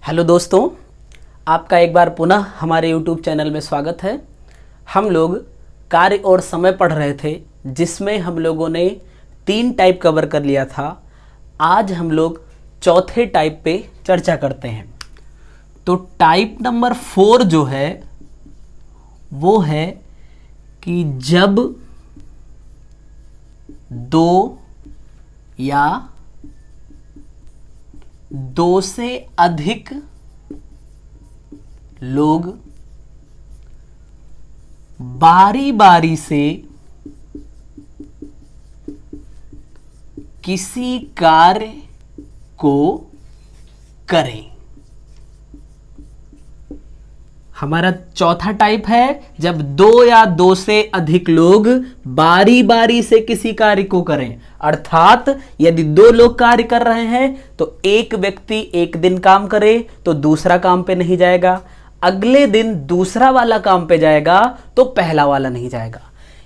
Hello दोस्तों, आपका एक बार पुनः हमारे YouTube चैनल में स्वागत है। हम लोग कार्य और समय पढ़ रहे थे, जिसमें हम लोगों ने 3 टाइप कवर कर लिया था। आज हम लोग चौथे टाइप पे चर्चा करते हैं। तो टाइप नंबर 4 जो है वो है कि जब 2 या 2 से अधिक लोग बारी बारी से किसी कार्य को करें। हमारा चौथा टाइप है जब 2 या 2 से अधिक लोग बारी बारी से किसी कार्य को करें। अर्थात यदि 2 लोग कार्य कर रहे हैं तो एक व्यक्ति एक दिन काम करे तो दूसरा काम पे नहीं जाएगा, अगले दिन दूसरा वाला काम पे जाएगा तो पहला वाला नहीं जाएगा।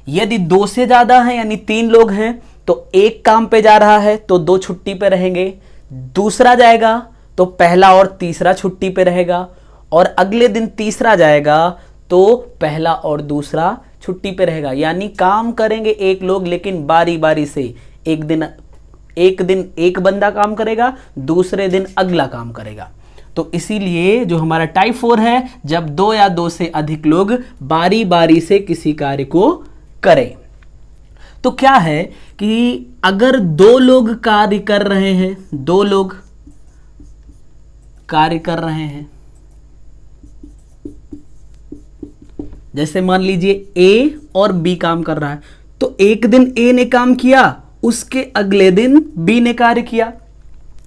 यदि 2 से ज्यादा हैं यानी 3 लोग हैं तो एक काम पे जा रहा है तो 2 छुट्टी पे रहेंगे, दूसरा जाएगा तो पहला और तीसरा छुट्टी पे रहेगा, और अगले दिन तीसरा जाएगा तो पहला और दूसरा छुट्टी पे रहेगा। यानी काम करेंगे एक लोग, लेकिन बारी बारी से। एक दिन एक बंदा काम करेगा, दूसरे दिन अगला काम करेगा। तो इसीलिए जो हमारा टाइप 4 है, जब 2 या 2 से अधिक लोग बारी बारी से किसी कार्य को करें। तो क्या है कि अगर 2 लोग कार्य कर रहे हैं, 2 लोग कार्य कर रहे हैं, जैसे मान लीजिए ए और बी काम कर रहा है, तो एक दिन ए ने काम किया, उसके अगले दिन बी ने कार्य किया,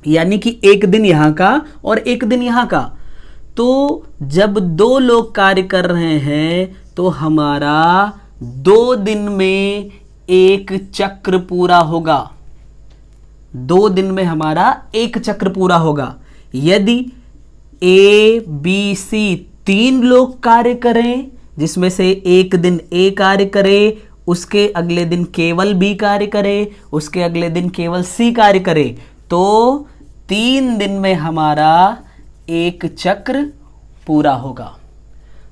यानी कि एक दिन यहां का और एक दिन यहां का। तो जब 2 लोग कार्य कर रहे हैं तो हमारा 2 दिन में एक चक्र पूरा होगा। 2 दिन में हमारा एक चक्र पूरा होगा। यदि ए बी सी 3 लोग कार्य करें, जिसमें से एक दिन ए कार्य करे, उसके अगले दिन केवल बी कार्य करे, उसके अगले दिन केवल सी कार्य करे, तो 3 दिन में हमारा एक चक्र पूरा होगा।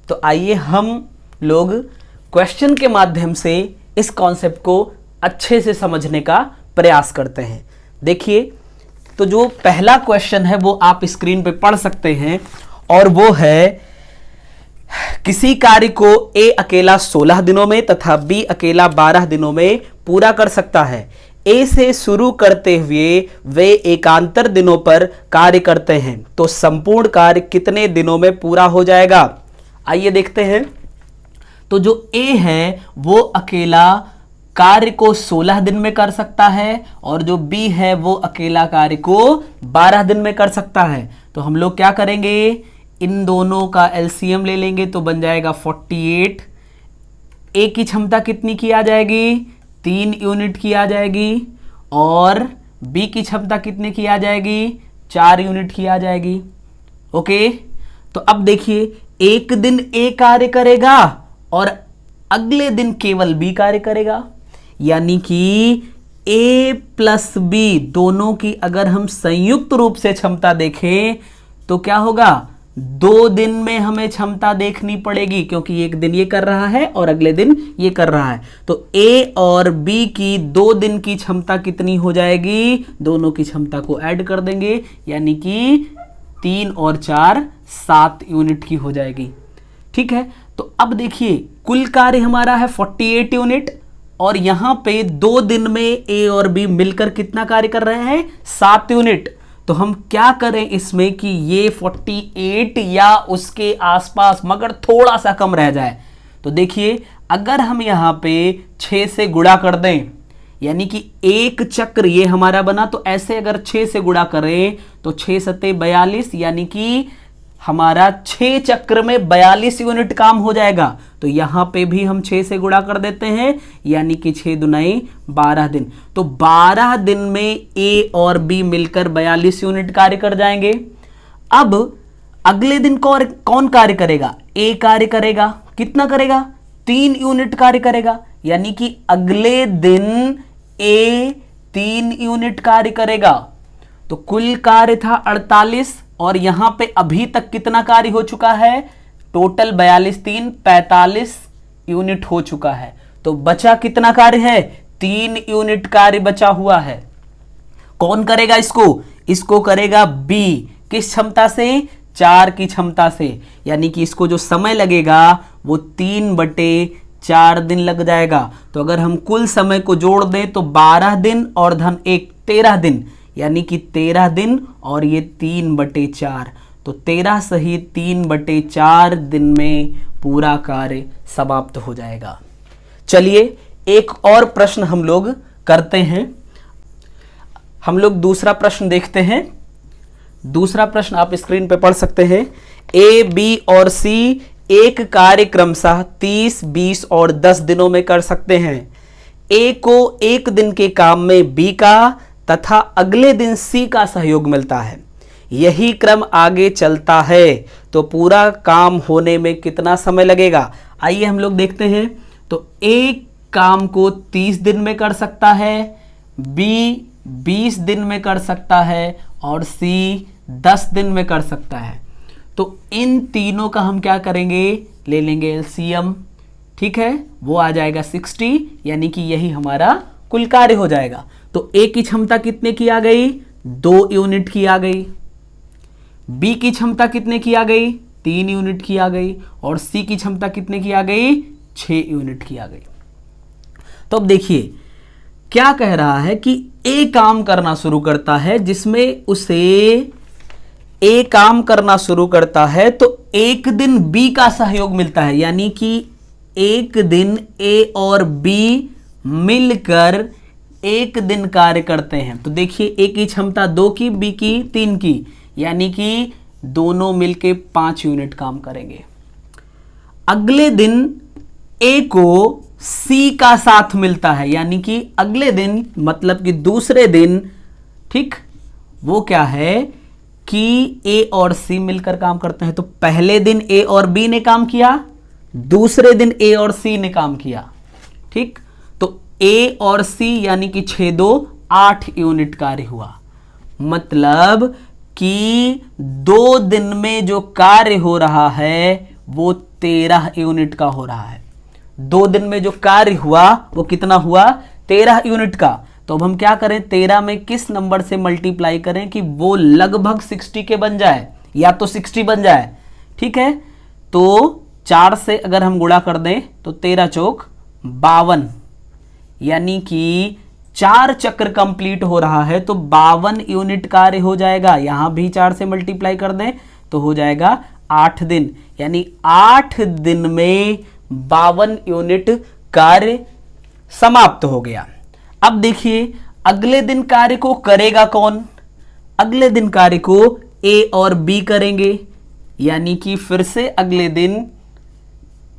तो आइए हम लोग क्वेश्चन के माध्यम से इस कॉन्सेप्ट को अच्छे से समझने का प्रयास करते हैं। देखिए, तो जो पहला क्वेश्चन है वो आप स्क्रीन पे पढ़ सकते हैं, और वो है किसी कार्य को ए अकेला 16 दिनों में तथा बी अकेला 12 दिनों में पूरा कर सकता है। ए से शुरू करते हुए वे एकांतर दिनों पर कार्य करते हैं, तो संपूर्ण कार्य कितने दिनों में पूरा हो जाएगा? आइए देखते हैं। तो जो ए है वो अकेला कार्य को 16 दिन में कर सकता है, और जो बी है वो अकेला कार्य को 12 दिन में कर सकता है। तो हम लोग क्या करेंगे, इन दोनों का एलसीएम ले लेंगे तो बन जाएगा 48। ए की क्षमता कितनी की आ जाएगी? 3 यूनिट की आ जाएगी, और बी की क्षमता कितने की आ जाएगी? 4 यूनिट की आ जाएगी। ओके, तो अब देखिए, एक दिन ए कार्य करेगा और अगले दिन केवल बी कार्य करेगा, यानी कि ए प्लस बी दोनों की अगर हम संयुक्त रूप से क्षमता देखें तो क्या होगा? 2 दिन में हमें क्षमता देखनी पड़ेगी, क्योंकि एक दिन ये कर रहा है और अगले दिन ये कर रहा है। तो ए और बी की 2 दिन की क्षमता कितनी हो जाएगी? दोनों की क्षमता को ऐड कर देंगे, यानी कि 3 और 4 7 यूनिट की हो जाएगी। ठीक है, तो अब देखिए, कुल कार्य हमारा है 48 यूनिट, और यहां पे 2 दिन में ए और बी मिलकर कितना कार्य कर रहे हैं? 7 यूनिट। तो हम क्या करें इसमें कि ये 48 या उसके आसपास मगर थोड़ा सा कम रह जाए। तो देखिए, अगर हम यहां पे 6 से गुणा कर दें, यानी कि एक चक्र ये हमारा बना, तो ऐसे अगर 6 से गुणा करें तो 6 सत्ते 42, यानी कि हमारा 6 चक्र में 42 यूनिट काम हो जाएगा। तो यहां पे भी हम 6 से गुणा कर देते हैं, यानी कि 6 दुनाई 12 दिन। तो 12 दिन में ए और बी मिलकर 42 यूनिट कार्य कर जाएंगे। अब अगले दिन कौन कार्य करेगा? ए कार्य करेगा। कितना करेगा? 3 यूनिट कार्य करेगा, यानी कि अगले दिन ए 3 यूनिट कार्य करेगा। तो कुल कार्य था 48 और यहां पे अभी तक कितना कार्य हो चुका है, टोटल 42 3 45 यूनिट हो चुका है। तो बचा कितना कार्य है, 3 यूनिट कार्य बचा हुआ है। कौन करेगा इसको, इसको करेगा बी। किस क्षमता से, 4 की क्षमता से। यानी कि इसको जो समय लगेगा वो 3/4 दिन लग जाएगा। तो अगर हम कुल समय को जोड़ दें तो 12 दिन और धन 1 13 दिन, यानी कि 13 दिन और ये 3/4, तो 13 सही 3/4 दिन में पूरा कार्य समाप्त हो जाएगा। चलिए एक और प्रश्न हम लोग करते हैं। हम लोग दूसरा प्रश्न देखते हैं। दूसरा प्रश्न आप स्क्रीन पे पढ़ सकते हैं। ए, बी और सी एक कार्य क्रमशः 30, 20 और 10 दिनों में कर सकते हैं। ए को एक दिन के काम में बी का तथा अगले दिन सी का सहयोग मिलता है। यही क्रम आगे चलता है तो पूरा काम होने में कितना समय लगेगा। आइए हम लोग देखते हैं। तो ए काम को 30 दिन में कर सकता है, बी 20 दिन में कर सकता है और सी 10 दिन में कर सकता है। तो इन तीनों का हम क्या करेंगे, ले लेंगे एलसीएम। ठीक है, वो आ जाएगा 60, यानी कि यही हमारा कुल कार्य हो जाएगा। तो ए की क्षमता कितने की आ गई, 2 यूनिट की आ गई। बी की क्षमता कितने की आ गई, 3 यूनिट की आ गई। और सी की क्षमता कितने की आ गई, 6 यूनिट की आ गई। तो अब देखिए क्या कह रहा है कि ए काम करना शुरू करता है, जिसमें उसे ए काम करना शुरू करता है तो एक दिन बी का सहयोग मिलता है। यानी कि एक दिन ए और बी मिलकर एक दिन कार्य करते हैं। तो देखिए ए की क्षमता 2 की, बी की 3 की, यानी कि दोनों मिलके 5 यूनिट काम करेंगे। अगले दिन ए को सी का साथ मिलता है, यानी कि अगले दिन मतलब कि दूसरे दिन, ठीक, वो क्या है कि ए और सी मिलकर काम करते हैं। तो पहले दिन ए और बी ने काम किया, दूसरे दिन ए और सी ने काम किया। ठीक, तो ए और सी यानी कि 6 2 8 यूनिट कार्य हुआ। मतलब कि 2 दिन में जो कार्य हो रहा है वो 13 यूनिट का हो रहा है। 2 दिन में जो कार्य हुआ वो कितना हुआ, 13 यूनिट का। तो अब हम क्या करें, 13 में किस नंबर से मल्टीप्लाई करें कि वो लगभग 60 के बन जाए, या तो 60 बन जाए। ठीक है, तो 4 से अगर हम गुणा कर दें तो 13 चौक 52, यानी कि 4 चक्र कंप्लीट हो रहा है तो 52 यूनिट कार्य हो जाएगा। यहां भी 4 से मल्टीप्लाई कर दें तो हो जाएगा 8 दिन, यानी 8 दिन में 52 यूनिट कार्य समाप्त हो गया। अब देखिए अगले दिन कार्य को करेगा कौन, अगले दिन कार्य को ए और बी करेंगे। यानी कि फिर से अगले दिन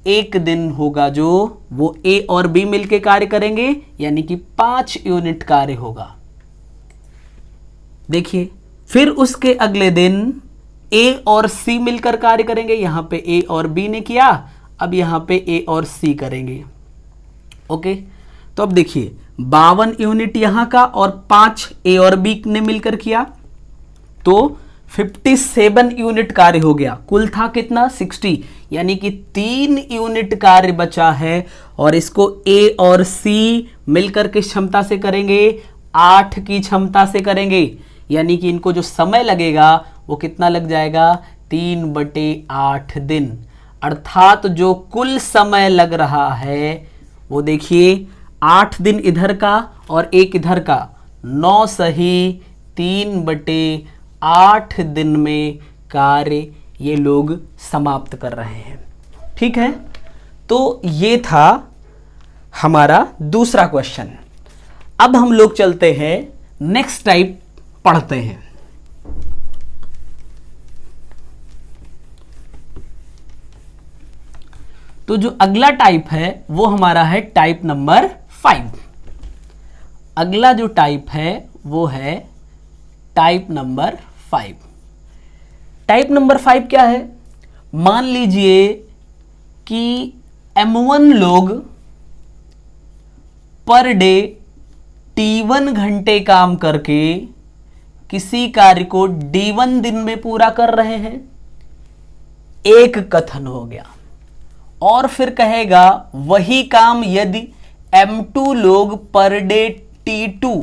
एक दिन होगा जो वो ए और बी मिलकर कार्य करेंगे, यानी कि 5 यूनिट कार्य होगा। देखिए फिर उसके अगले दिन ए और सी मिलकर कार्य करेंगे। यहां पे ए और बी ने किया, अब यहां पे ए और सी करेंगे। ओके, तो अब देखिए 52 यूनिट यहां का और 5 ए और बी ने मिलकर किया तो 57 यूनिट कार्य हो गया। कुल था कितना, 60, यानी कि 3 यूनिट कार्य बचा है और इसको ए और सी मिलकर किस क्षमता से करेंगे, 8 की क्षमता से करेंगे। यानी कि इनको जो समय लगेगा वो कितना लग जाएगा, 3/8 दिन। अर्थात जो कुल समय लग रहा है वो देखिए 8 दिन इधर का और 1 इधर का, 9 सही 3/8 दिन में कार्य ये लोग समाप्त कर रहे हैं। ठीक है, तो ये था हमारा दूसरा क्वेश्चन। अब हम लोग चलते हैं नेक्स्ट टाइप पढ़ते हैं। तो जो अगला टाइप है वो हमारा है टाइप नंबर 5। अगला जो टाइप है वो है टाइप नंबर 5। टाइप नंबर 5 क्या है, मान लीजिए कि M1 लोग पर डे T1 घंटे काम करके किसी कार्य को D1 दिन में पूरा कर रहे हैं, एक कथन हो गया। और फिर कहेगा वही काम यदि M2 लोग पर डे T2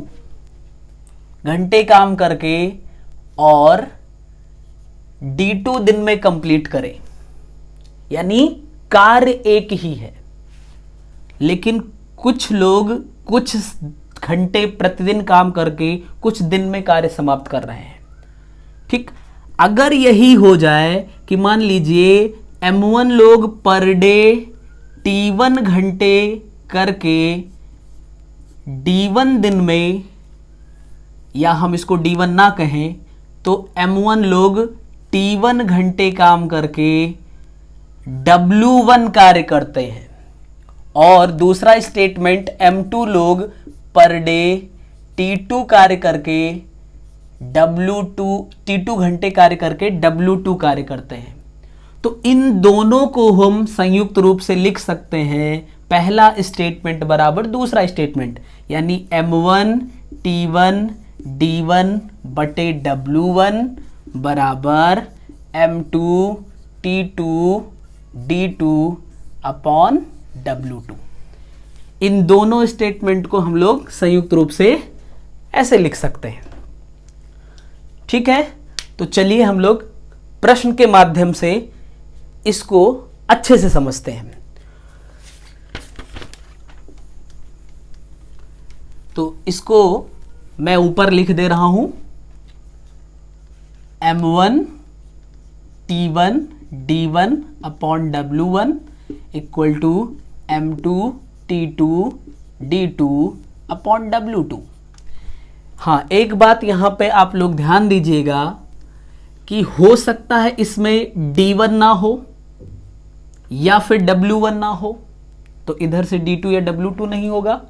घंटे काम करके और D2 दिन में कंप्लीट करें, यानी कार्य एक ही है लेकिन कुछ लोग कुछ घंटे प्रतिदिन काम करके कुछ दिन में कार्य समाप्त कर रहे हैं। ठीक, अगर यही हो जाए कि मान लीजिए M1 लोग पर डे T1 घंटे करके D1 दिन में, या हम इसको D1 ना कहें तो M1 लोग T1 घंटे काम करके W1 कार्य करते हैं, और दूसरा स्टेटमेंट M2 लोग पर डे T2 कार्य करके T2 घंटे कार्य करके W2 कार्य करते हैं। तो इन दोनों को हम संयुक्त रूप से लिख सकते हैं पहला स्टेटमेंट बराबर दूसरा स्टेटमेंट, यानी M1 T1 D1 बटे W1 बराबर M2 T2 D2 upon W2। इन दोनों स्टेटमेंट को हम लोग संयुक्त रूप से ऐसे लिख सकते हैं। ठीक है, तो चलिए हम लोग प्रश्न के माध्यम से इसको अच्छे से समझते हैं। तो इसको मैं ऊपर लिख दे रहा हूं, M1 T1 D1 upon W1 equal to M2 T2 D2 upon W2। हाँ, एक बात यहां पे आप लोग ध्यान दीजिएगा कि हो सकता है इसमें D1 ना हो या फिर W1 ना हो, तो इधर से D2 या W2 नहीं होगा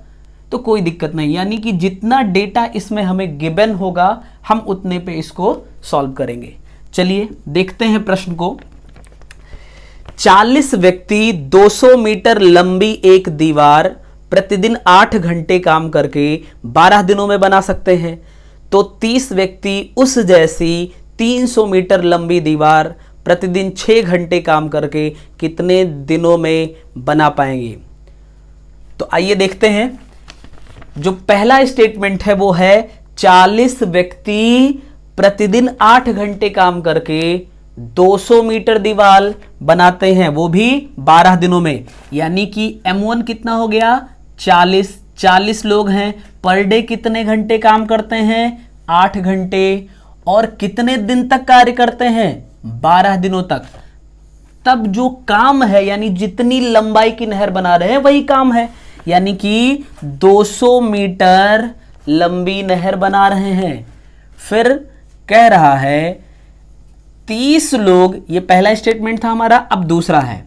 तो कोई दिक्कत नहीं, यानी कि जितना डेटा इसमें हमें गिवन होगा हम उतने पे इसको सॉल्व करेंगे। चलिए देखते हैं प्रश्न को। 40 व्यक्ति 200 मीटर लंबी एक दीवार प्रतिदिन 8 घंटे काम करके 12 दिनों में बना सकते हैं, तो 30 व्यक्ति उस जैसी 300 मीटर लंबी दीवार प्रतिदिन 6 घंटे काम करके कितने दिनों में बना पाएंगे। तो आइए देखते हैं। जो पहला स्टेटमेंट है वो है 40 व्यक्ति प्रतिदिन 8 घंटे काम करके 200 मीटर दीवार बनाते हैं, वो भी 12 दिनों में, यानी कि M1 कितना हो गया 40 लोग हैं, पर डे कितने घंटे काम करते हैं 8 घंटे, और कितने दिन तक कार्य करते हैं 12 दिनों तक। तब जो काम है यानी जितनी लंबाई की नहर बना रहे हैं वही काम है, यानी कि 200 मीटर लंबी नहर बना रहे हैं। फिर कह रहा है 30 लोग, ये पहला स्टेटमेंट था हमारा, अब दूसरा है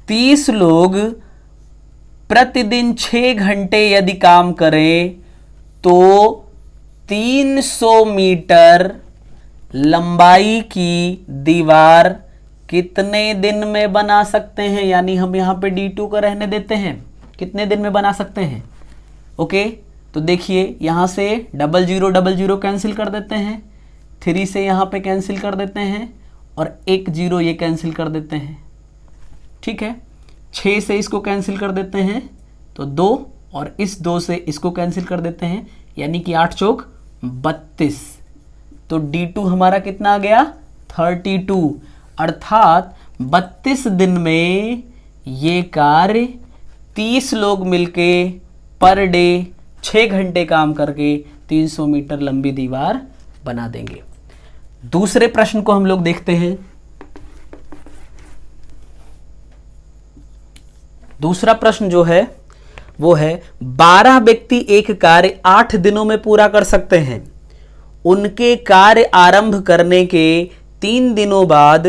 30 लोग प्रतिदिन 6 घंटे यदि काम करें तो 300 मीटर लंबाई की दीवार कितने दिन में बना सकते हैं, यानी हम यहां पे D2 को रहने देते हैं, कितने दिन में बना सकते हैं। ओके, तो देखिए यहां से 0000 कैंसिल कर देते हैं, 3 से यहां पे कैंसिल कर देते हैं, और 1 0 ये कैंसिल कर देते हैं। ठीक है, 6 से इसको कैंसिल कर देते हैं तो 2, और इस 2 से इसको कैंसिल कर देते हैं, यानी कि 8 चौक 32। तो D2 हमारा कितना आ गया 32, अर्थात 32 दिन में ये कार्य 30 लोग मिलके पर डे 6 घंटे काम करके 300 मीटर लंबी दीवार बना देंगे। दूसरे प्रश्न को हम लोग देखते हैं। दूसरा प्रश्न जो है वो है 12 व्यक्ति एक कार्य 8 दिनों में पूरा कर सकते हैं। उनके कार्य आरंभ करने के 3 दिनों बाद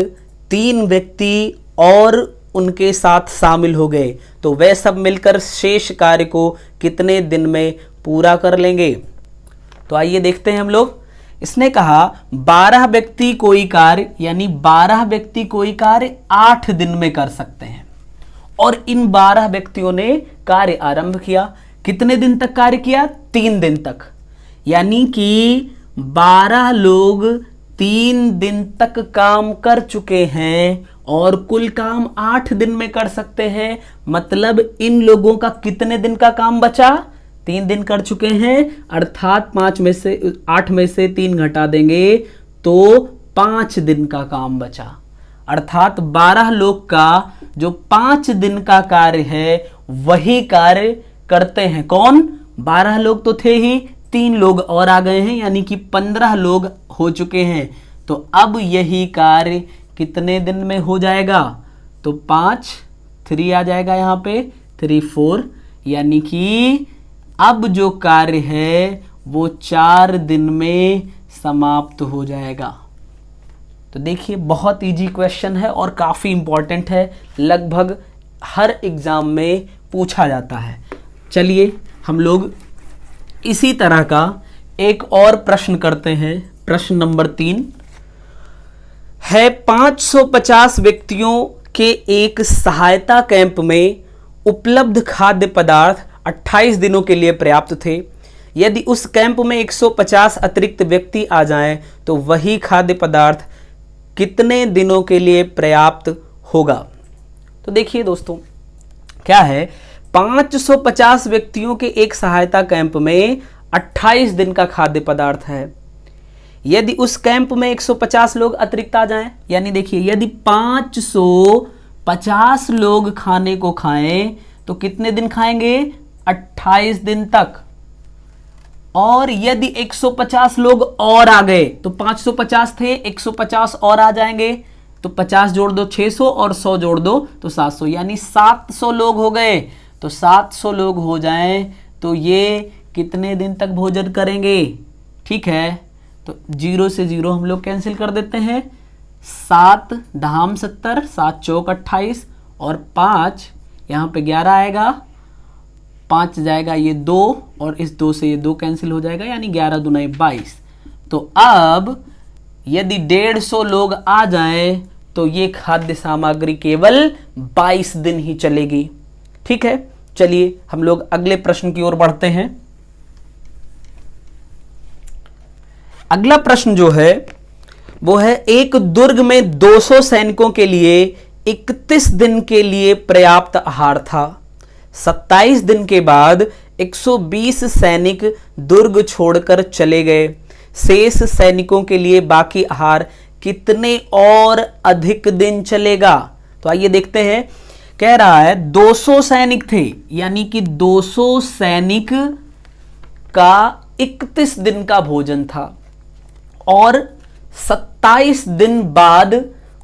3 व्यक्ति और उनके साथ शामिल हो गए, तो वे सब मिलकर शेष कार्य को कितने दिन में पूरा कर लेंगे। तो आइए देखते हैं हम लोग। इसने कहा 12 व्यक्ति कोई कार्य, यानी 12 व्यक्ति कोई कार्य 8 दिन में कर सकते हैं, और इन 12 व्यक्तियों ने कार्य आरंभ किया। कितने दिन तक कार्य किया 3 दिन तक, यानी कि 12 लोग 3 दिन तक काम कर चुके हैं और कुल काम 8 दिन में कर सकते हैं, मतलब इन लोगों का कितने दिन का काम बचा? 3 दिन कर चुके हैं, अर्थात 8 में से 3 घटा देंगे तो 5 दिन का काम बचा। अर्थात 12 लोग का जो 5 दिन का कार्य है वही कार्य करते हैं। कौन? 12 लोग तो थे ही, 3 लोग और आ गए हैं, यानी कि 15 लोग हो चुके हैं। तो अब यही कार्य कितने दिन में हो जाएगा? तो 5 3 आ जाएगा यहाँ पे, 3 4, यानी कि अब जो कार्य है वो 4 दिन में समाप्त हो जाएगा। तो देखिए बहुत इजी क्वेश्चन है और काफ़ी इंपॉर्टेंट है, लगभग हर एग्जाम में पूछा जाता है। चलिए हम लोग इसी तरह का एक और प्रश्न करते हैं। प्रश्न नंबर 3 है, 550 व्यक्तियों के एक सहायता कैंप में उपलब्ध खाद्य पदार्थ 28 दिनों के लिए पर्याप्त थे। यदि उस कैंप में 150 अतिरिक्त व्यक्ति आ जाएं तो वही खाद्य पदार्थ कितने दिनों के लिए पर्याप्त होगा? तो देखिए दोस्तों क्या है, 550 व्यक्तियों के एक सहायता कैंप में 28 दिन का खाद्य पदार्थ है। यदि उस कैंप में 150 लोग अतिरिक्त आ जाएं, यानी देखिए यदि 550 लोग खाने को खाएं तो कितने दिन खाएंगे? 28 दिन तक। और यदि 150 लोग और आ गए तो 550 थे, 150 और आ जाएंगे तो 50 जोड़ दो 600 और 100 जोड़ दो तो 700, यानी 700 लोग हो गए। तो 700 लोग हो जाएं तो ये कितने दिन तक भोजन करेंगे? ठीक है, तो 0 से 0 हम लोग कैंसिल कर देते हैं। 7 धाम 70, 7 चौक 28 और 5 यहाँ पे 11 आएगा, 5 जाएगा ये 2 और इस 2 से ये 2 कैंसिल हो जाएगा, यानी 11 दूना 22। तो अब यदि 150 लोग आ जाएं तो ये खाद्य सामग्री केवल 22 दिन ही चलेगी। ठीक है, चलिए हम लोग अगले प्रश्न की ओर बढ़ते हैं। अगला प्रश्न जो है वो है, एक दुर्ग में 200 सैनिकों के लिए 31 दिन के लिए पर्याप्त आहार था। 27 दिन के बाद 120 सैनिक दुर्ग छोड़कर चले गए। शेष सैनिकों के लिए बाकी आहार कितने और अधिक दिन चलेगा? तो आइए देखते हैं। कह रहा है 200 सैनिक थे, यानी कि 200 सैनिक का 31 दिन का भोजन था और 27 दिन बाद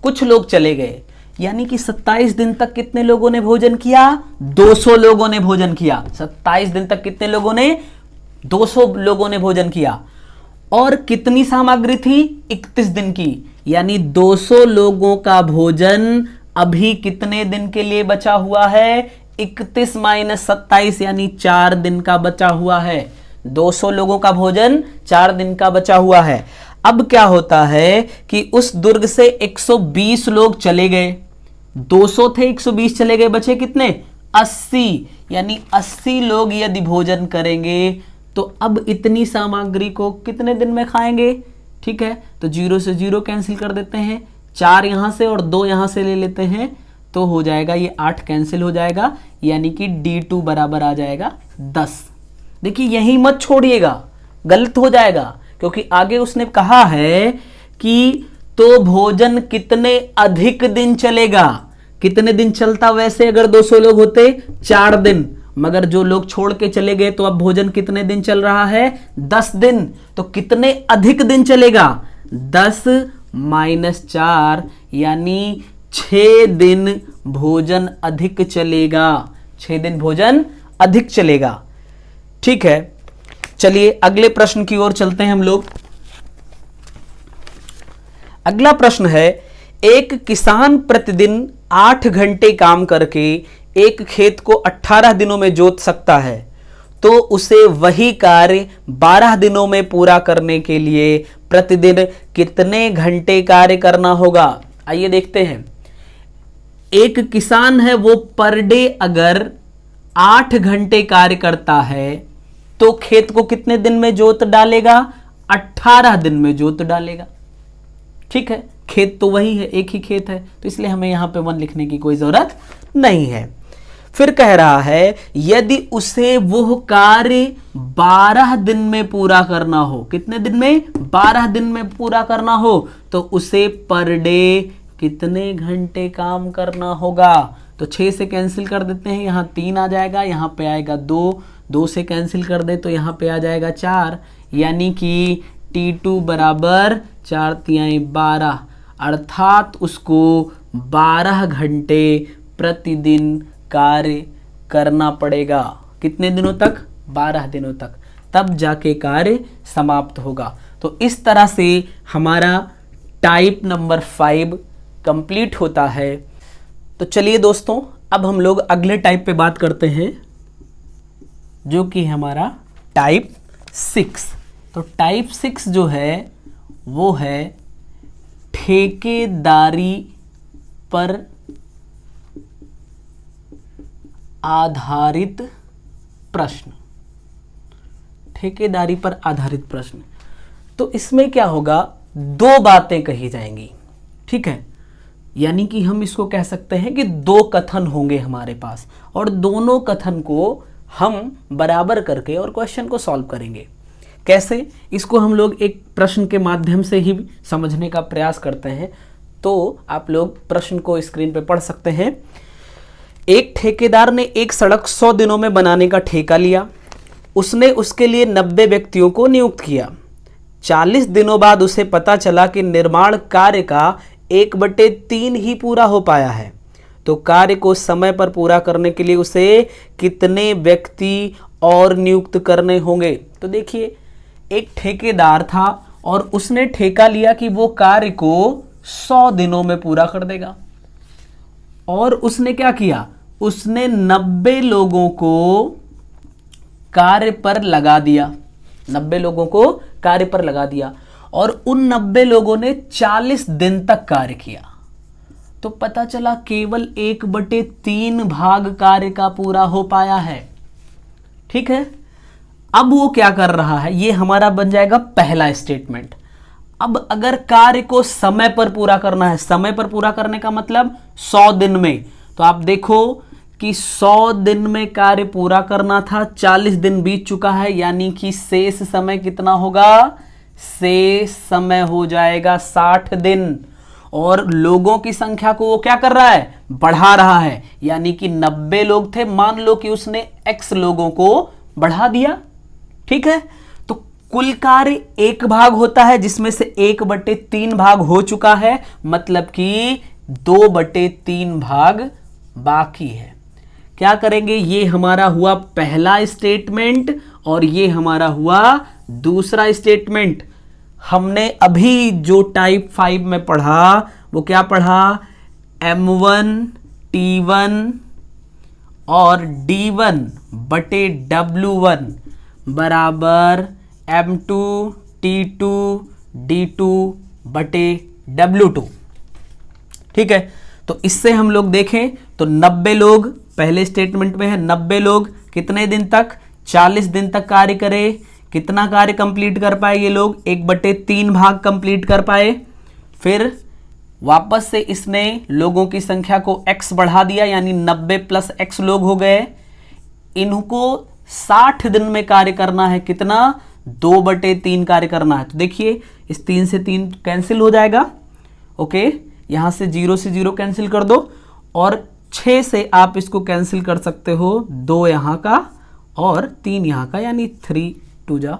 कुछ लोग चले गए, यानी कि 27 दिन तक कितने लोगों ने भोजन किया? 200 लोगों ने भोजन किया। 27 दिन तक कितने लोगों ने? 200 लोगों ने भोजन किया। और कितनी सामग्री थी? 31 दिन की, यानी 200 लोगों का भोजन अभी कितने दिन के लिए बचा हुआ है? 31 माइनस 27, यानी 4 दिन का बचा हुआ है। 200 लोगों का भोजन 4 दिन का बचा हुआ है। अब क्या होता है कि उस दुर्ग से 120 लोग चले गए, 200 थे 120 चले गए, बचे कितने? 80, यानी 80 लोग यदि भोजन करेंगे तो अब इतनी सामग्री को कितने दिन में खाएंगे? ठीक है, तो 0 से 0 कैंसिल कर देते हैं, 4 यहां से और 2 यहां से ले लेते हैं तो हो जाएगा ये 8 कैंसिल हो जाएगा, यानी कि D2 बराबर आ जाएगा 10। देखिए यही मत छोड़िएगा, गलत हो जाएगा, क्योंकि आगे उसने कहा है कि तो भोजन कितने अधिक दिन चलेगा। कितने दिन चलता वैसे अगर 200 लोग होते? 4 दिन, मगर जो लोग छोड़ के चले गए तो अब भोजन कितने दिन चल रहा है? 10 दिन। तो कितने अधिक दिन चलेगा? 10 माइनस 4, यानी 6 दिन भोजन अधिक चलेगा। 6 दिन भोजन अधिक चलेगा। ठीक है, चलिए अगले प्रश्न की ओर चलते हैं हम लोग। अगला प्रश्न है, एक किसान प्रतिदिन 8 घंटे काम करके एक खेत को 18 दिनों में जोत सकता है, तो उसे वही कार्य 12 दिनों में पूरा करने के लिए प्रतिदिन कितने घंटे कार्य करना होगा? आइए देखते हैं। एक किसान है, वो पर डे अगर 8 घंटे कार्य करता है तो खेत को कितने दिन में जोत डालेगा? 18 दिन में जोत डालेगा। ठीक है, खेत तो वही है, एक ही खेत है, तो इसलिए हमें यहां पे 1 लिखने की कोई जरूरत नहीं है। फिर कह रहा है यदि उसे वो कार्य 12 दिन में पूरा करना हो, कितने दिन में? 12 दिन में पूरा करना हो, तो उसे पर डे कितने घंटे काम करना होगा? तो 6 से कैंसिल कर देते हैं, यहाँ 3 आ जाएगा, यहाँ पे आएगा 2, 2 से कैंसिल कर दे तो यहाँ पे आ जाएगा 4, यानी कि T2 बराबर 4 तिहाई 12, अर्थात उसको 12 घंटे प्रतिदिन कार्य करना पड़ेगा। कितने दिनों तक? 12 दिनों तक, तब जाके कार्य समाप्त होगा। तो इस तरह से हमारा टाइप नंबर 5 कंप्लीट होता है। तो चलिए दोस्तों, अब हम लोग अगले टाइप पे बात करते हैं, जो कि हमारा टाइप 6। तो टाइप 6 जो है वो है ठेकेदारी पर आधारित प्रश्न। ठेकेदारी पर आधारित प्रश्न, तो इसमें क्या होगा? 2 बातें कही जाएंगी। ठीक है, यानी कि हम इसको कह सकते हैं कि 2 कथन होंगे हमारे पास, और दोनों कथन को हम बराबर करके और क्वेश्चन को सॉल्व करेंगे। कैसे? इसको हम लोग एक प्रश्न के माध्यम से ही समझने का प्रयास करते हैं। तो आप लोग प्रश्न को स्क्रीन पे पढ़ सकते हैं। एक ठेकेदार ने एक सड़क 100 दिनों में बनाने का ठेका लिया। उसने उसके लिए 90 व्यक्तियों को नियुक्त किया। 40 दिनों बाद उसे पता चला कि निर्माण कार्य का 1/3 ही पूरा हो पाया है। तो कार्य को समय पर पूरा करने के लिए उसे कितने व्यक्ति और नियुक्त करने होंगे? तो देखिए, एक ठेकेदार था और उसने ठेका लिया कि वो कार्य को 100 दिनों में पूरा कर देगा, और उसने क्या किया? उसने 90 लोगों को कार्य पर लगा दिया। 90 लोगों को कार्य पर लगा दिया, और उन 90 लोगों ने 40 दिन तक कार्य किया। तो पता चला केवल 1/3 भाग कार्य का पूरा हो पाया है। ठीक है, अब वो क्या कर रहा है? ये हमारा बन जाएगा पहला स्टेटमेंट। अब अगर कार्य को समय पर पूरा करना है, समय पर पूरा करने का मतलब 100 दिन में, तो आप देखो कि 100 दिन में कार्य पूरा करना था, 40 दिन बीत चुका है, यानी कि शेष समय कितना होगा? शेष समय हो जाएगा 60 दिन। और लोगों की संख्या को वो क्या कर रहा है? बढ़ा रहा है, यानी कि 90 लोग थे, मान लो कि उसने x लोगों को बढ़ा दिया। ठीक है, तो कुल कार्य 1 भाग होता है, जिसमें से 1/3 भाग हो चुका है, मतलब कि 2/3 भाग बाकी है। क्या करेंगे? ये हमारा हुआ पहला स्टेटमेंट और ये हमारा हुआ दूसरा स्टेटमेंट। हमने अभी जो टाइप 5 में पढ़ा वो क्या पढ़ा? M1 T1 और D1/W1 बराबर M2 T2 D2/W2। ठीक है, तो इससे हम लोग देखें तो 90 लोग पहले स्टेटमेंट में है, 90 लोग कितने दिन तक? 40 दिन तक कार्य करे। कितना कार्य कंप्लीट कर पाए ये लोग? 1/3 भाग कंप्लीट कर पाए। फिर वापस से इसने लोगों की संख्या को x बढ़ा दिया, यानी 90 + x लोग हो गए। इनको 60 दिन में कार्य करना है। कितना? 2/3 कार्य करना है। तो देखिए, इस 3 से 3 कैंसिल हो जाएगा। ओके, यहां से 0 से 0 कैंसिल कर दो, और 6 से आप इसको कैंसिल कर सकते हो, 2 यहां का और 3 यहां का, यानी 3 2 जा,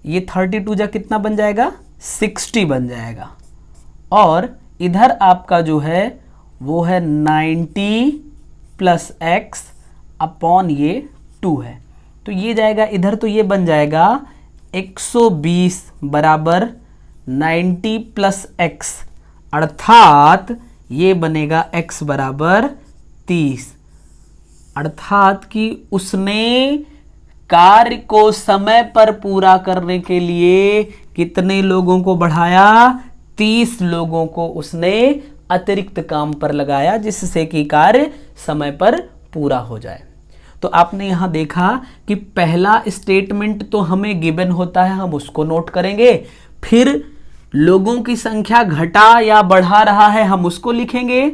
ये 32 जा कितना बन जाएगा? 60 बन जाएगा। और इधर आपका जो है वो है 90 + x अपॉन ये 2 है, तो ये जाएगा इधर, तो ये बन जाएगा 120 बराबर 90 + x, अर्थात ये बनेगा x बराबर 30। अर्थात कि उसने कार्य को समय पर पूरा करने के लिए कितने लोगों को बढ़ाया? 30 लोगों को उसने अतिरिक्त काम पर लगाया, जिससे कि कार्य समय पर पूरा हो जाए। तो आपने यहां देखा कि पहला स्टेटमेंट तो हमें गिवन होता है, हम उसको नोट करेंगे, फिर लोगों की संख्या घटा या बढ़ा रहा है हम उसको लिखेंगे,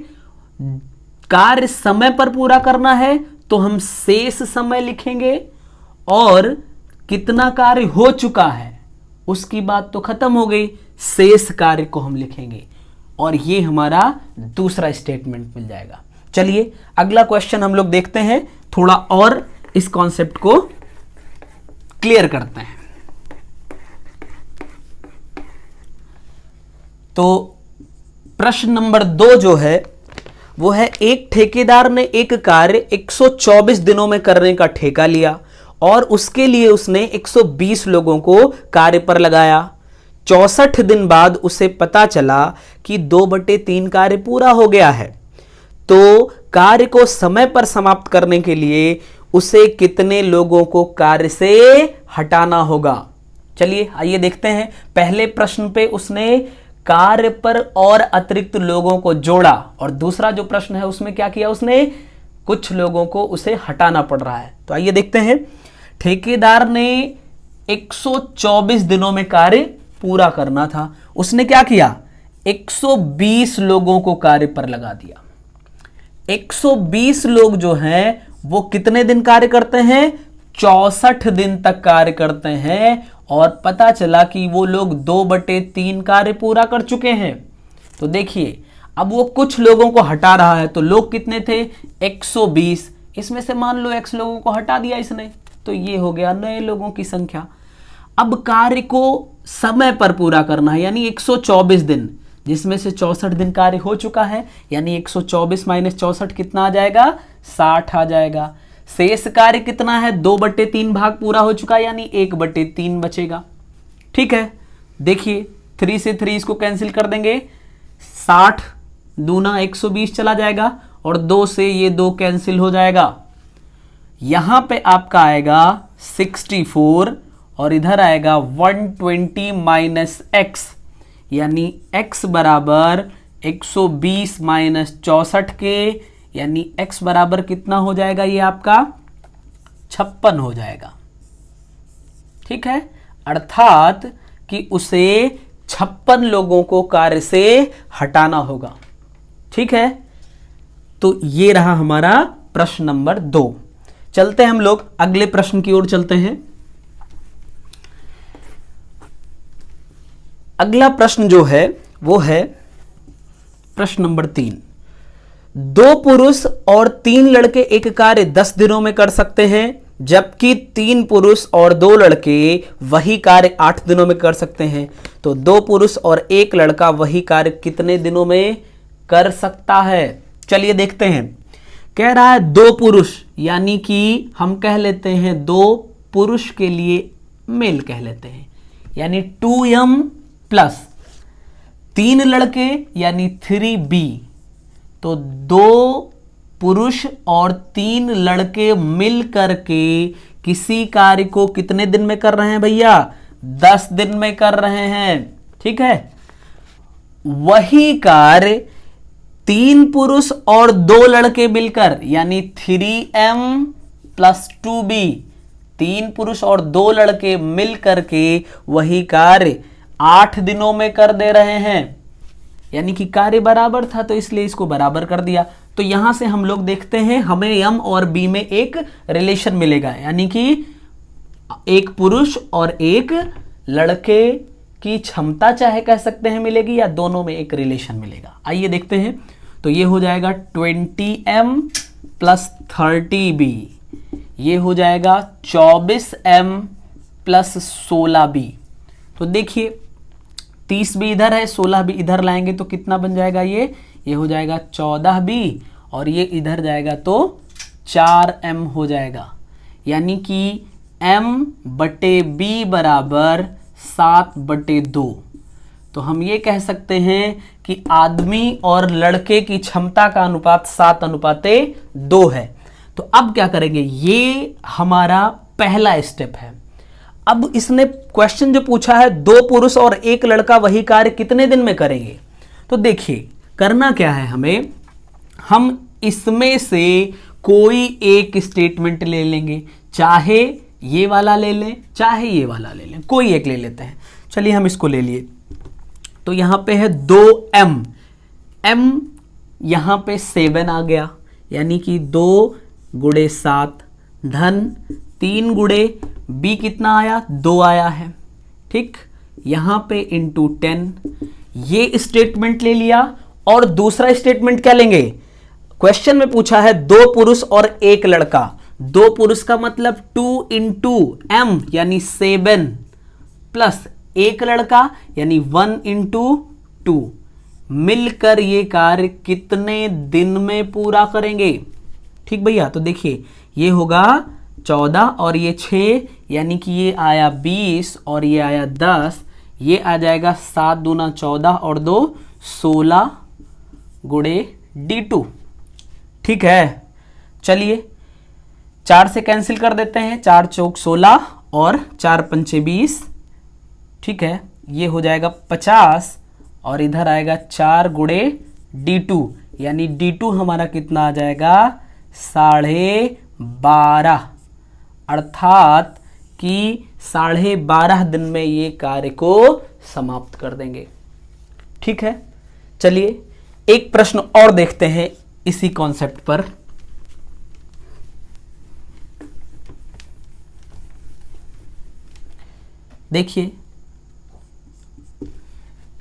कार्य समय पर पूरा करना है तो हम शेष समय लिखेंगे, और कितना कार्य हो चुका है उसकी बात तो खत्म हो गई, शेष कार्य को हम लिखेंगे, और ये हमारा दूसरा स्टेटमेंट मिल जाएगा। चलिए अगला क्वेश्चन हम लोग देखते हैं, थोड़ा और इस कॉन्सेप्ट को क्लियर करते हैं। तो प्रश्न नंबर 2 जो है वो है, एक ठेकेदार ने एक कार्य 124 दिनों में करने का ठेका लिया और उसके लिए उसने 120 लोगों को कार्य पर लगाया। 64 दिन बाद उसे पता चला कि 2/3 कार्य पूरा हो गया है, तो कार्य को समय पर समाप्त करने के लिए उसे कितने लोगों को कार्य से हटाना होगा। चलिए आइए देखते हैं। पहले प्रश्न पे उसने कार्य पर और अतिरिक्त लोगों को जोड़ा, और दूसरा जो प्रश्न है उसमें क्या किया, उसने कुछ लोगों को उसे हटाना पड़ रहा है। तो आइए देखते हैं। ठेकेदार ने 124 दिनों में कार्य पूरा करना था, उसने क्या किया, 120 लोगों को कार्य पर लगा दिया। 120 लोग जो हैं वो कितने दिन कार्य करते हैं, 64 दिन तक कार्य करते हैं, और पता चला कि वो लोग 2/3 कार्य पूरा कर चुके हैं। तो देखिए अब वो कुछ लोगों को हटा रहा है, तो लोग कितने थे, 120, इसमें से मान लो x लोगों को हटा दिया इसने, तो ये हो गया नए लोगों की संख्या। अब कार्य को समय पर पूरा करना है, यानी 124 दिन, जिसमें से 64 दिन कार्य हो चुका है, यानी 124 - 64 कितना आ जाएगा, 60 आ जाएगा। शेष कार्य कितना है, 2/3 भाग पूरा हो चुका है, यानी 1/3 बचेगा। ठीक है, देखिए 3 से 3 इसको कैंसिल कर देंगे, 60 दूना 120 चला जाएगा, और 2 से ये 2 कैंसिल हो जाएगा। यहां पे आपका आएगा 64, और इधर आएगा 120 - x, यानी x बराबर 120 - 64 के, यानी x बराबर कितना हो जाएगा, ये आपका 56 हो जाएगा। ठीक है, अर्थात कि उसे 56 लोगों को कार्य से हटाना होगा। ठीक है, तो ये रहा हमारा प्रश्न नंबर 2। चलते हैं हम लोग अगले प्रश्न की ओर चलते हैं। अगला प्रश्न जो है वो है प्रश्न नंबर 3। 2 पुरुष और 3 लड़के एक कार्य 10 दिनों में कर सकते हैं, जबकि 3 पुरुष और 2 लड़के वही कार्य 8 दिनों में कर सकते हैं। तो 2 पुरुष और 1 लड़का वही कार्य कितने दिनों में कर सकता है। चलिए देखते हैं। कह रहा है 2 पुरुष, यानी कि हम कह लेते हैं 2 पुरुष के लिए मेल कह लेते हैं, यानी 2m प्लस 3 लड़के यानी 3b। तो 2 पुरुष और 3 लड़के मिल करके किसी कार्य को कितने दिन में कर रहे हैं भैया, 10 दिन में कर रहे हैं। ठीक है, वही कार्य 3 पुरुष और 2 लड़के मिलकर, यानी 3m प्लस 2b, 3 पुरुष और 2 लड़के मिल करके वही कार्य 8 दिनों में कर दे रहे हैं। यानी कि कार्य बराबर था तो इसलिए इसको बराबर कर दिया। तो यहां से हम लोग देखते हैं हमें m और b में एक रिलेशन मिलेगा, यानी कि एक पुरुष और एक लड़के की क्षमता चाहे कह सकते हैं मिलेगी, या दोनों में एक रिलेशन मिलेगा। आइए देखते हैं। तो ये हो जाएगा 20m प्लस 30b, ये हो जाएगा 24m प्लस 16b। तो देखिए 30 भी इधर है, 16 भी इधर लाएंगे तो कितना बन जाएगा, ये हो जाएगा 14b, और ये इधर जाएगा तो 4m हो जाएगा। यानी कि m/b बराबर 7/2। तो हम ये कह सकते हैं कि आदमी और लड़के की क्षमता का अनुपात 7/2 है। तो अब क्या करेंगे, ये हमारा पहला स्टेप है। अब इसने क्वेश्चन जो पूछा है 2 पुरुष और 1 लड़का वही कार्य कितने दिन में करेंगे। तो देखिए करना क्या है हमें, हम इसमें से कोई एक स्टेटमेंट ले लेंगे, चाहे ये वाला ले लें चाहे ये वाला ले लें, कोई एक ले लेते हैं। चलिए हम इसको ले लिए। तो यहां पे है 2m, m यहां पे 7 आ गया, यानी कि 2 गुणे 7 धन 3 गुणे b कितना आया, 2 आया है। ठीक, यहां पे इंटू 10, ये स्टेटमेंट ले लिया। और दूसरा स्टेटमेंट क्या लेंगे, क्वेश्चन में पूछा है 2 पुरुष और 1 लड़का। 2 पुरुष का मतलब 2 इंटू m यानी 7 प्लस 1 लड़का यानी 1 इंटू 2, मिलकर ये कार्य कितने दिन में पूरा करेंगे। ठीक भैया, तो देखिए ये होगा 14 और ये 6, यानी कि ये आया 20 और ये आया 10, ये आ जाएगा 7 दूना 14 और 2 16 गुणे d2। ठीक है, चलिए 4 से कैंसिल कर देते हैं, 4 चौक 16 और 4 पंचे 20। ठीक है, ये हो जाएगा 50 और इधर आएगा 4 गुणे d2, यानी d2 हमारा कितना आ जाएगा 12.5, अर्थात कि 12.5 दिन में ये कार्य को समाप्त कर देंगे। ठीक है, चलिए एक प्रश्न और देखते हैं इसी कॉन्सेप्ट पर। देखिए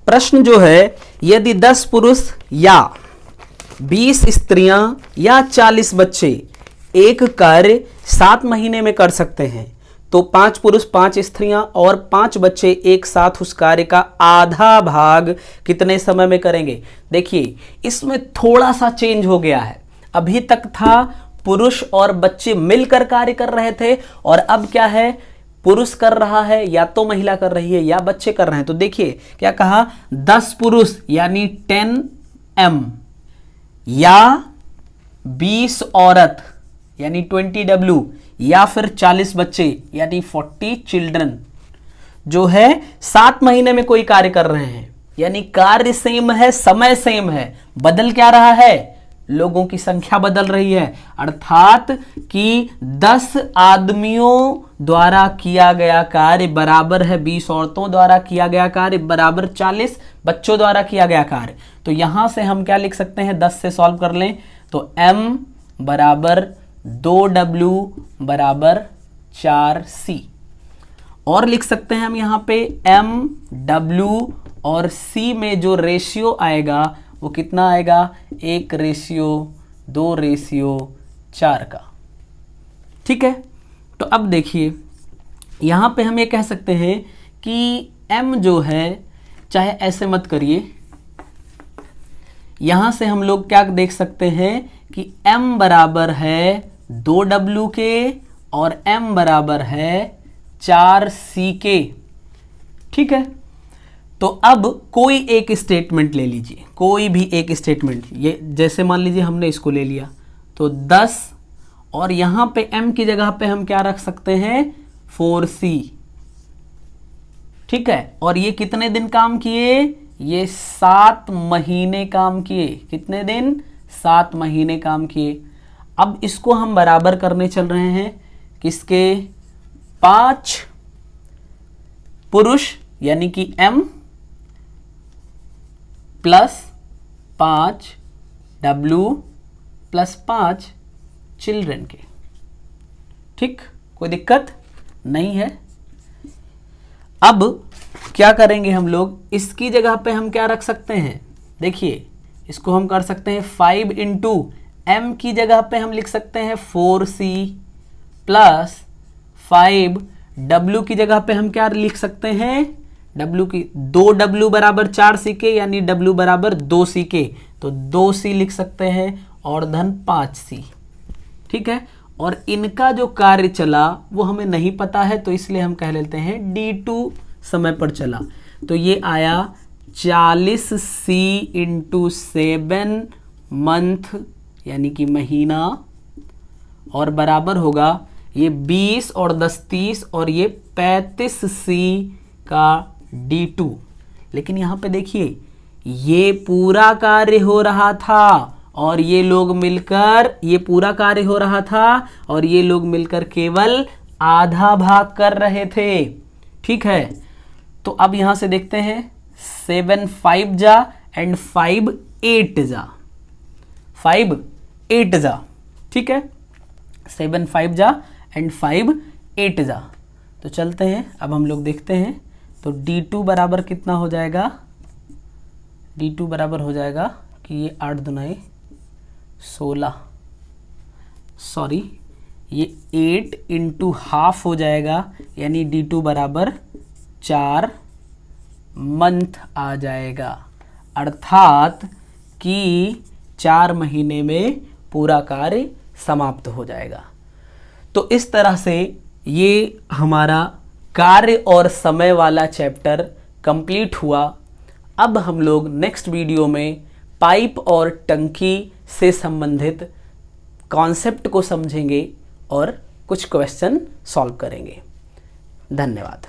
प्रश्न जो है, यदि 10 पुरुष या 20 स्त्रियां या 40 बच्चे एक कार्य 7 महीने में कर सकते हैं, तो 5 पुरुष 5 स्त्रियां और 5 बच्चे एक साथ उस कार्य का आधा भाग कितने समय में करेंगे। देखिए इसमें थोड़ा सा चेंज हो गया है, अभी तक था पुरुष और बच्चे मिलकर कार्य कर रहे थे, और अब क्या है, पुरुष कर रहा है या तो महिला कर रही है या बच्चे कर रहे हैं। तो देखिए क्या कहा, 10 पुरुष यानी 10m या 20 औरत यानी 20w या फिर 40 बच्चे यानी 40 चिल्ड्रन जो है 7 महीने में कोई कार्य कर रहे हैं, यानी कार्य सेम है, समय सेम है, बदल क्या रहा है, लोगों की संख्या बदल रही है। अर्थात कि 10 आदमियों द्वारा किया गया कार्य बराबर है 20 औरतों द्वारा किया गया कार्य बराबर 40 बच्चों द्वारा किया गया कार्य। तो यहां से हम क्या लिख सकते हैं, 10 से सॉल्व कर लें तो m बराबर 2w बराबर 4c, और लिख सकते हैं हम यहां पे m w और c में जो रेशियो आएगा वो कितना आएगा, 1:2:4 का। ठीक है, तो अब देखिए यहां पे हम ये कह सकते हैं कि m जो है, चाहे ऐसे मत करिए, यहां से हम लोग क्या देख सकते हैं कि m बराबर है 2w के और m बराबर है 4c के। ठीक है, तो अब कोई एक स्टेटमेंट ले लीजिए, कोई भी एक स्टेटमेंट, ये जैसे मान लीजिए हमने इसको ले लिया तो 10 और यहां पे m की जगह पे हम क्या रख सकते हैं 4c। ठीक है, और ये कितने दिन काम किए, ये 7 महीने काम किए। कितने दिन, 7 महीने काम किए। अब इसको हम बराबर करने चल रहे हैं किसके, 5 पुरुष यानी कि m plus 5 w plus 5 children के। ठीक, कोई दिक्कत नहीं है। अब क्या करेंगे हम लोग, इसकी जगह पे हम क्या रख सकते हैं, देखिए इसको हम कर सकते हैं 5 इंटू m की जगह पे हम लिख सकते हैं 4c प्लस 5 w की जगह पे हम क्या लिख सकते हैं, w की 2w बराबर 4c के यानी w बराबर 2c के, तो 2c लिख सकते हैं और धन 5c। ठीक है, और इनका जो कार्य चला वो हमें नहीं पता है, तो इसलिए हम कह लेते हैं d2 समय पर चला। तो ये आया 40c इंटू 7 मंथ यानी कि महीना, और बराबर होगा ये 20 और 10 30 और ये 35c का d2। लेकिन यहाँ पे देखिए ये पूरा कार्य हो रहा था और ये लोग मिलकर, ये पूरा कार्य हो रहा था और ये लोग मिलकर केवल आधा भाग कर रहे थे। ठीक है, तो अब यहां से देखते हैं 7 5 जा एंड 5 8 जा, 5 8 जा। ठीक है, 7 5 जा एंड 5 8 जा। तो चलते हैं, अब हम लोग देखते हैं। तो D2 बराबर कितना हो जाएगा, D2 बराबर हो जाएगा कि ये 8 दुनाई 16, सॉरी ये 8 इंटू हाफ हो जाएगा, यानी D2 बराबर 4 मंथ आ जाएगा, अर्थात कि 4 महीने में पूरा कार्य समाप्त हो जाएगा। तो इस तरह से ये हमारा कार्य और समय वाला चैप्टर कंप्लीट हुआ। अब हम लोग नेक्स्ट वीडियो में पाइप और टंकी से संबंधित कॉन्सेप्ट को समझेंगे और कुछ क्वेश्चन सॉल्व करेंगे। धन्यवाद।